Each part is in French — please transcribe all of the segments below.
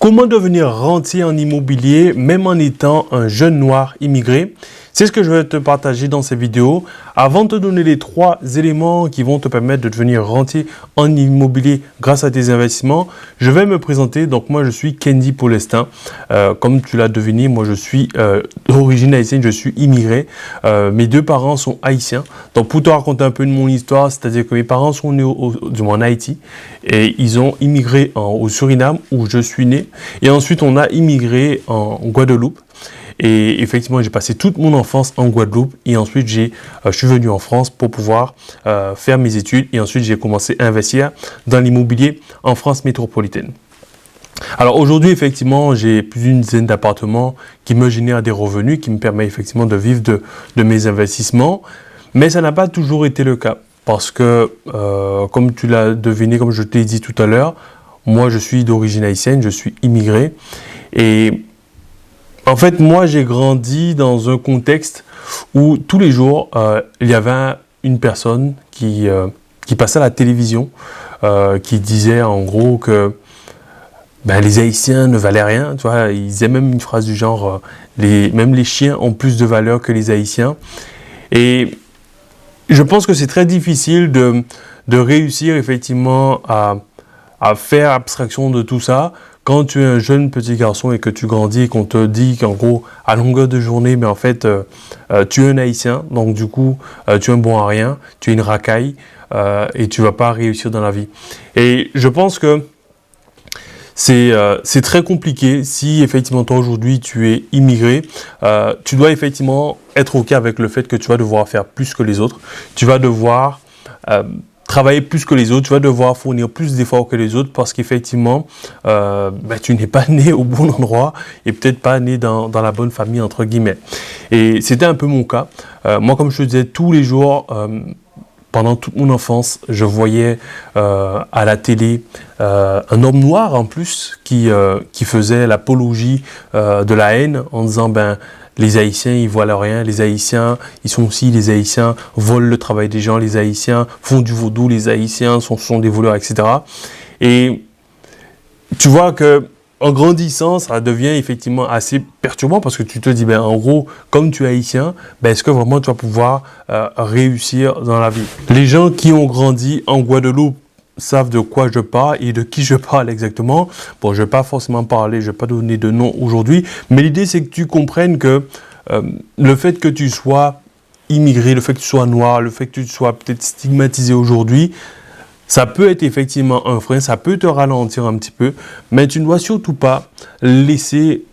Comment devenir rentier en immobilier même en étant un jeune noir immigré? C'est ce que je vais te partager dans cette vidéo. Avant de te donner les 3 éléments qui vont te permettre de devenir rentier en immobilier grâce à tes investissements, je vais me présenter. Donc moi je suis Kendi Paulestin. Comme tu l'as deviné, moi je suis d'origine haïtienne, je suis immigré. Mes 2 parents sont haïtiens. Donc pour te raconter un peu de mon histoire, c'est-à-dire que mes parents sont nés en Haïti et ils ont immigré au Suriname où je suis né. Et ensuite on a immigré en Guadeloupe. Et effectivement, j'ai passé toute mon enfance en Guadeloupe et ensuite je suis venu en France pour pouvoir faire mes études et ensuite j'ai commencé à investir dans l'immobilier en France métropolitaine. Alors aujourd'hui, effectivement, j'ai plus d'une dizaine d'appartements qui me génèrent des revenus, qui me permettent effectivement de vivre de mes investissements, mais ça n'a pas toujours été le cas parce que, comme tu l'as deviné, comme je t'ai dit tout à l'heure, moi je suis d'origine haïtienne, je suis immigré et en fait, moi, j'ai grandi dans un contexte où tous les jours, il y avait une personne qui passait à la télévision, qui disait en gros que les Haïtiens ne valaient rien. Tu vois, ils disaient même une phrase du genre même les chiens ont plus de valeur que les Haïtiens. Et je pense que c'est très difficile de réussir effectivement à faire abstraction de tout ça. Quand tu es un jeune petit garçon et que tu grandis et qu'on te dit qu'en gros, à longueur de journée, mais en fait, tu es un Haïtien, donc du coup, tu es un bon à rien, tu es une racaille et tu ne vas pas réussir dans la vie. Et je pense que c'est très compliqué si effectivement toi aujourd'hui tu es immigré. Tu dois effectivement être OK avec le fait que tu vas devoir faire plus que les autres. Tu vas devoir travailler plus que les autres, tu vas devoir fournir plus d'efforts que les autres parce qu'effectivement, tu n'es pas né au bon endroit et peut-être pas né dans la bonne famille, entre guillemets. Et c'était un peu mon cas. Moi, comme je te disais, tous les jours, pendant toute mon enfance, je voyais à la télé un homme noir en plus qui faisait l'apologie de la haine en disant les Haïtiens, ils voient rien, les Haïtiens, ils sont aussi, les Haïtiens volent le travail des gens, les Haïtiens font du vaudou, les Haïtiens sont des voleurs, etc. Et tu vois que en grandissant, ça devient effectivement assez perturbant parce que tu te dis, en gros, comme tu es haïtien, est-ce que vraiment tu vas pouvoir réussir dans la vie? Les gens qui ont grandi en Guadeloupe savent de quoi je parle et de qui je parle exactement. Bon, je ne vais pas forcément parler, je ne vais pas donner de nom aujourd'hui, mais l'idée c'est que tu comprennes que le fait que tu sois immigré, le fait que tu sois noir, le fait que tu sois peut-être stigmatisé aujourd'hui, ça peut être effectivement un frein, ça peut te ralentir un petit peu, mais tu ne dois surtout pas laisser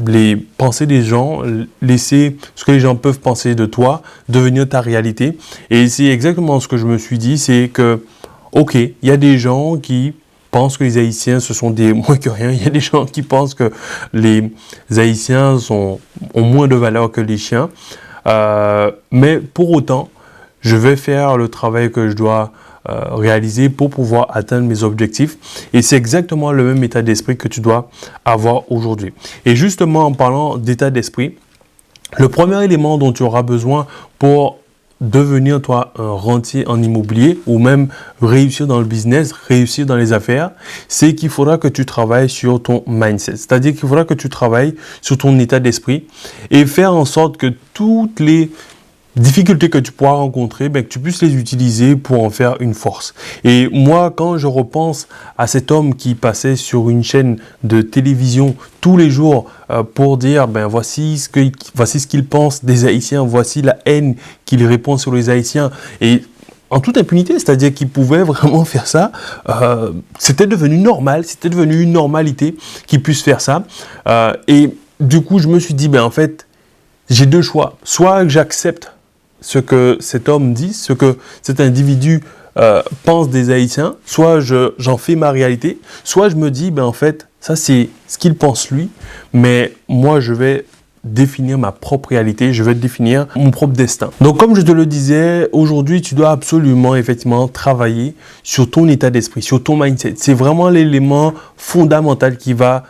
les pensées des gens, laisser ce que les gens peuvent penser de toi devenir ta réalité. Et c'est exactement ce que je me suis dit, c'est que OK, il y a des gens qui pensent que les Haïtiens, ce sont des moins que rien. Il y a des gens qui pensent que les Haïtiens ont moins de valeur que les chiens. Mais pour autant, je vais faire le travail que je dois réaliser pour pouvoir atteindre mes objectifs. Et c'est exactement le même état d'esprit que tu dois avoir aujourd'hui. Et justement, en parlant d'état d'esprit, le premier élément dont tu auras besoin pour devenir toi un rentier en immobilier ou même réussir dans le business, réussir dans les affaires, c'est qu'il faudra que tu travailles sur ton mindset. C'est-à-dire qu'il faudra que tu travailles sur ton état d'esprit et faire en sorte que toutes les difficultés que tu pourras rencontrer, que tu puisses les utiliser pour en faire une force. Et moi, quand je repense à cet homme qui passait sur une chaîne de télévision tous les jours pour dire voici ce qu'il pense des Haïtiens, voici la haine qu'il répand sur les Haïtiens, et en toute impunité, c'est-à-dire qu'il pouvait vraiment faire ça, c'était devenu normal, c'était devenu une normalité qu'il puisse faire ça. Et du coup, je me suis dit, en fait, j'ai 2 choix. Soit que j'accepte ce que cet homme dit, ce que cet individu pense des Haïtiens, soit j'en fais ma réalité, soit je me dis, en fait, ça c'est ce qu'il pense lui, mais moi je vais définir ma propre réalité, je vais définir mon propre destin. Donc comme je te le disais, aujourd'hui tu dois absolument effectivement travailler sur ton état d'esprit, sur ton mindset. C'est vraiment l'élément fondamental qui va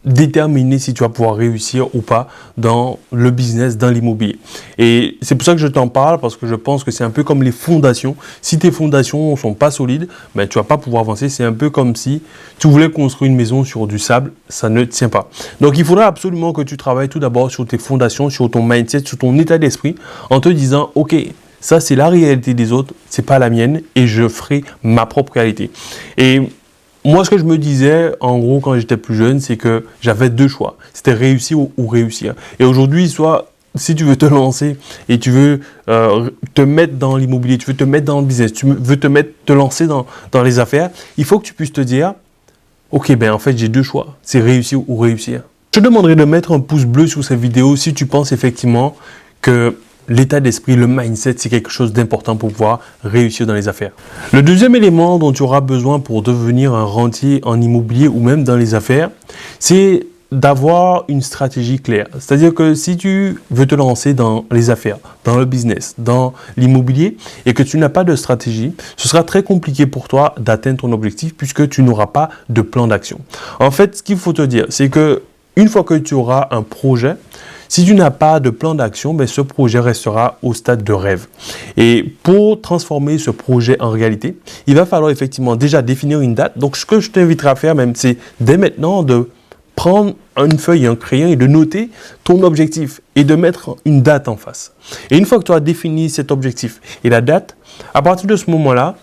déterminer si tu vas pouvoir réussir ou pas dans le business, dans l'immobilier. Et c'est pour ça que je t'en parle, parce que je pense que c'est un peu comme les fondations. Si tes fondations ne sont pas solides, ben, tu ne vas pas pouvoir avancer. C'est un peu comme si tu voulais construire une maison sur du sable, ça ne tient pas. Donc, il faudra absolument que tu travailles tout d'abord sur tes fondations, sur ton mindset, sur ton état d'esprit, en te disant, OK, ça c'est la réalité des autres, c'est pas la mienne, et je ferai ma propre réalité. Et moi, ce que je me disais, en gros, quand j'étais plus jeune, c'est que j'avais deux choix. C'était réussir ou réussir. Et aujourd'hui, soit si tu veux te lancer et tu veux te mettre dans l'immobilier, tu veux te mettre dans le business, tu veux te lancer dans les affaires, il faut que tu puisses te dire, OK, ben en fait, j'ai deux choix. C'est réussir ou réussir. Je te demanderai de mettre un pouce bleu sous cette vidéo si tu penses effectivement que l'état d'esprit, le mindset, c'est quelque chose d'important pour pouvoir réussir dans les affaires. Le deuxième élément dont tu auras besoin pour devenir un rentier en immobilier ou même dans les affaires, c'est d'avoir une stratégie claire. C'est-à-dire que si tu veux te lancer dans les affaires, dans le business, dans l'immobilier et que tu n'as pas de stratégie, ce sera très compliqué pour toi d'atteindre ton objectif puisque tu n'auras pas de plan d'action. En fait, ce qu'il faut te dire, c'est que une fois que tu auras un projet, si tu n'as pas de plan d'action, ben ce projet restera au stade de rêve. Et pour transformer ce projet en réalité, il va falloir effectivement déjà définir une date. Donc, ce que je t'inviterai à faire même, c'est dès maintenant de prendre une feuille et un crayon et de noter ton objectif et de mettre une date en face. Et une fois que tu as défini cet objectif et la date, à partir de ce moment-là,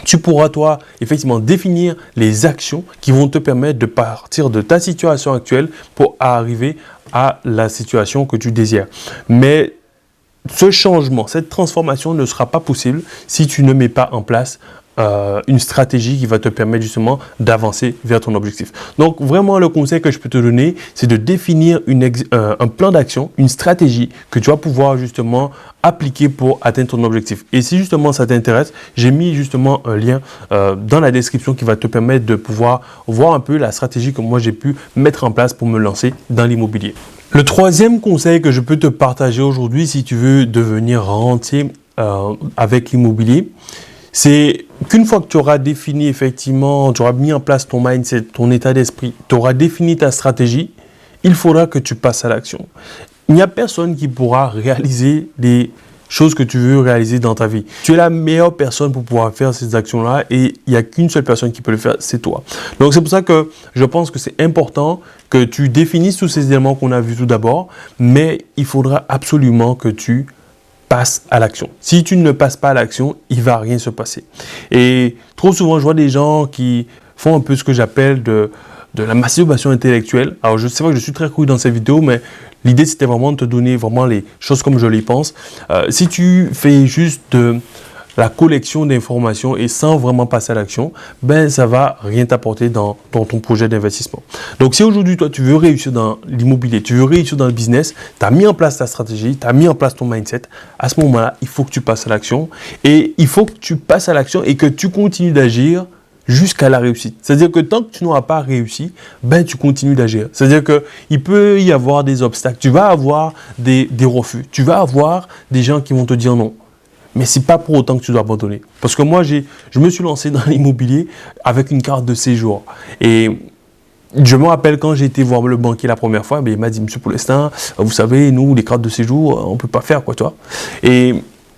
tu pourras, toi, effectivement, définir les actions qui vont te permettre de partir de ta situation actuelle pour arriver à la situation que tu désires. Mais ce changement, cette transformation ne sera pas possible si tu ne mets pas en place une stratégie qui va te permettre justement d'avancer vers ton objectif. Donc vraiment le conseil que je peux te donner, c'est de définir un plan d'action, une stratégie que tu vas pouvoir justement appliquer pour atteindre ton objectif. Et si justement ça t'intéresse, j'ai mis justement un lien dans la description qui va te permettre de pouvoir voir un peu la stratégie que moi j'ai pu mettre en place pour me lancer dans l'immobilier. Le troisième conseil que je peux te partager aujourd'hui si tu veux devenir rentier avec l'immobilier, c'est qu'une fois que tu auras défini effectivement, tu auras mis en place ton mindset, ton état d'esprit, tu auras défini ta stratégie, il faudra que tu passes à l'action. Il n'y a personne qui pourra réaliser les choses que tu veux réaliser dans ta vie. Tu es la meilleure personne pour pouvoir faire ces actions-là et il n'y a qu'une seule personne qui peut le faire, c'est toi. Donc c'est pour ça que je pense que c'est important que tu définisses tous ces éléments qu'on a vus tout d'abord, mais il faudra absolument que tu passe à l'action. Si tu ne passes pas à l'action, il ne va rien se passer. Et trop souvent, je vois des gens qui font un peu ce que j'appelle de la masturbation intellectuelle. Alors, je sais pas que je suis très cru dans cette vidéo, mais l'idée, c'était vraiment de te donner vraiment les choses comme je les pense. Si tu fais juste de la collection d'informations et sans vraiment passer à l'action, ben ça va rien t'apporter dans ton projet d'investissement. Donc si aujourd'hui toi tu veux réussir dans l'immobilier, tu veux réussir dans le business, tu as mis en place ta stratégie, tu as mis en place ton mindset, à ce moment-là, il faut que tu passes à l'action et il faut que tu passes à l'action et que tu continues d'agir jusqu'à la réussite. C'est-à-dire que tant que tu n'auras pas réussi, ben tu continues d'agir. C'est-à-dire qu'il peut y avoir des obstacles, tu vas avoir des refus, tu vas avoir des gens qui vont te dire non. Mais ce n'est pas pour autant que tu dois abandonner. Parce que moi, je me suis lancé dans l'immobilier avec une carte de séjour. Et je me rappelle quand j'ai été voir le banquier la première fois, il m'a dit, monsieur Paulestin, vous savez, nous, les cartes de séjour, on ne peut pas faire, quoi, toi. Et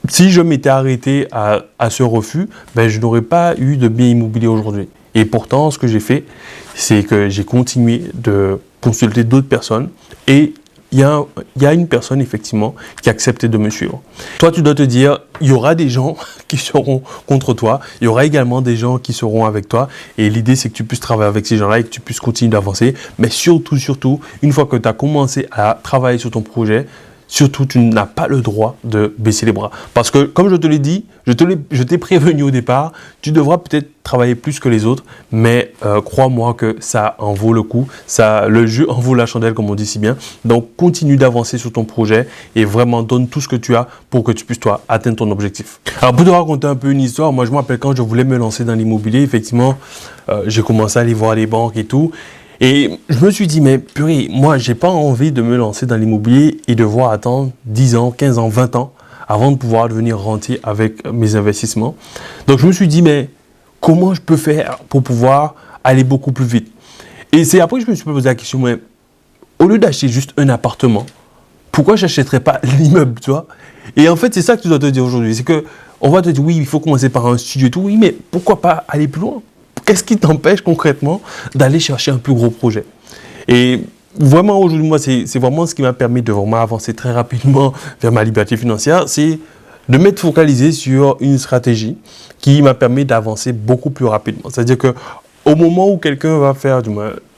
si je m'étais arrêté à ce refus, je n'aurais pas eu de bien immobilier aujourd'hui. Et pourtant, ce que j'ai fait, c'est que j'ai continué de consulter d'autres personnes et il y a une personne, effectivement, qui a accepté de me suivre. Toi, tu dois te dire, il y aura des gens qui seront contre toi. Il y aura également des gens qui seront avec toi. Et l'idée, c'est que tu puisses travailler avec ces gens-là et que tu puisses continuer d'avancer. Mais surtout, une fois que tu as commencé à travailler sur ton projet, surtout, tu n'as pas le droit de baisser les bras. Parce que, comme je te l'ai dit, je t'ai prévenu au départ, tu devras peut-être travailler plus que les autres, mais crois-moi que ça en vaut le coup. Le jeu en vaut la chandelle, comme on dit si bien. Donc, continue d'avancer sur ton projet et vraiment donne tout ce que tu as pour que tu puisses, toi, atteindre ton objectif. Alors, pour te raconter un peu une histoire, moi, je me rappelle quand je voulais me lancer dans l'immobilier, effectivement, j'ai commencé à aller voir les banques et tout. Et je me suis dit, mais purée, moi, j'ai pas envie de me lancer dans l'immobilier et devoir attendre 10 ans, 15 ans, 20 ans avant de pouvoir devenir rentier avec mes investissements. Donc, je me suis dit, mais comment je peux faire pour pouvoir aller beaucoup plus vite? Et c'est après que je me suis posé la question, mais au lieu d'acheter juste un appartement, pourquoi je n'achèterais pas l'immeuble, tu vois? Et en fait, c'est ça que tu dois te dire aujourd'hui. C'est que on va te dire, oui, il faut commencer par un studio et tout. Oui, mais pourquoi pas aller plus loin? Qu'est-ce qui t'empêche concrètement d'aller chercher un plus gros projet? Et vraiment, aujourd'hui, moi, c'est vraiment ce qui m'a permis de vraiment avancer très rapidement vers ma liberté financière. C'est de m'être focalisé sur une stratégie qui m'a permis d'avancer beaucoup plus rapidement. C'est-à-dire que au moment où quelqu'un va faire,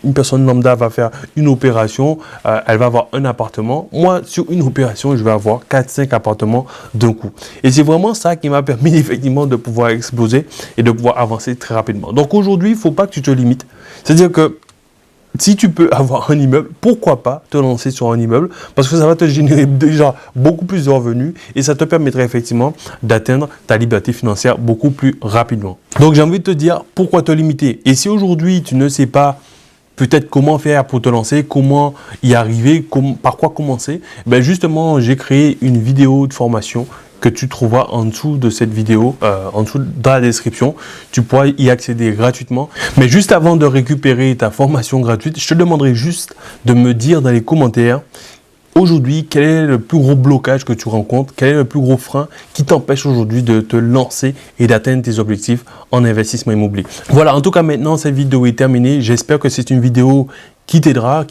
une personne lambda va faire une opération, elle va avoir un appartement. Moi, sur une opération, je vais avoir 4-5 appartements d'un coup. Et c'est vraiment ça qui m'a permis effectivement de pouvoir exploser et de pouvoir avancer très rapidement. Donc aujourd'hui, il ne faut pas que tu te limites. C'est-à-dire que si tu peux avoir un immeuble, pourquoi pas te lancer sur un immeuble? Parce que ça va te générer déjà beaucoup plus de revenus et ça te permettrait effectivement d'atteindre ta liberté financière beaucoup plus rapidement. Donc j'ai envie de te dire, pourquoi te limiter? Et si aujourd'hui tu ne sais pas peut-être comment faire pour te lancer, comment y arriver, par quoi commencer, ben justement j'ai créé une vidéo de formation que tu trouveras en dessous de cette vidéo, en dessous dans la description. Tu pourras y accéder gratuitement. Mais juste avant de récupérer ta formation gratuite, je te demanderai juste de me dire dans les commentaires aujourd'hui quel est le plus gros blocage que tu rencontres, quel est le plus gros frein qui t'empêche aujourd'hui de te lancer et d'atteindre tes objectifs en investissement immobilier. Voilà, en tout cas maintenant cette vidéo est terminée. J'espère que c'est une vidéo qui t'aidera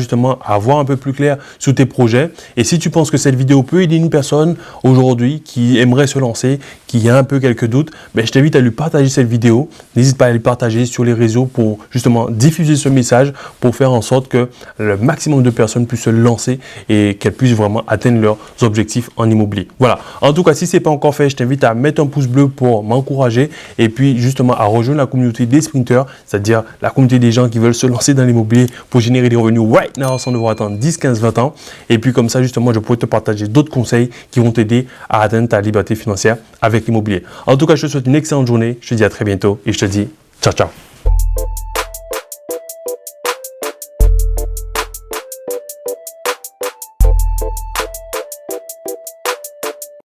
justement à voir un peu plus clair sur tes projets. Et si tu penses que cette vidéo peut aider une personne aujourd'hui qui aimerait se lancer, qui a un peu quelques doutes, ben je t'invite à lui partager cette vidéo. N'hésite pas à lui partager sur les réseaux pour justement diffuser ce message, pour faire en sorte que le maximum de personnes puissent se lancer et qu'elles puissent vraiment atteindre leurs objectifs en immobilier. Voilà. En tout cas, si ce n'est pas encore fait, je t'invite à mettre un pouce bleu pour m'encourager et puis justement à rejoindre la communauté des sprinters, c'est-à-dire la communauté des gens qui veulent se lancer dans l'immobilier pour générer des revenus right now sans devoir attendre 10, 15, 20 ans. Et puis comme ça, justement, je pourrais te partager d'autres conseils qui vont t'aider à atteindre ta liberté financière avec l'immobilier. En tout cas, je te souhaite une excellente journée. Je te dis à très bientôt et je te dis ciao, ciao.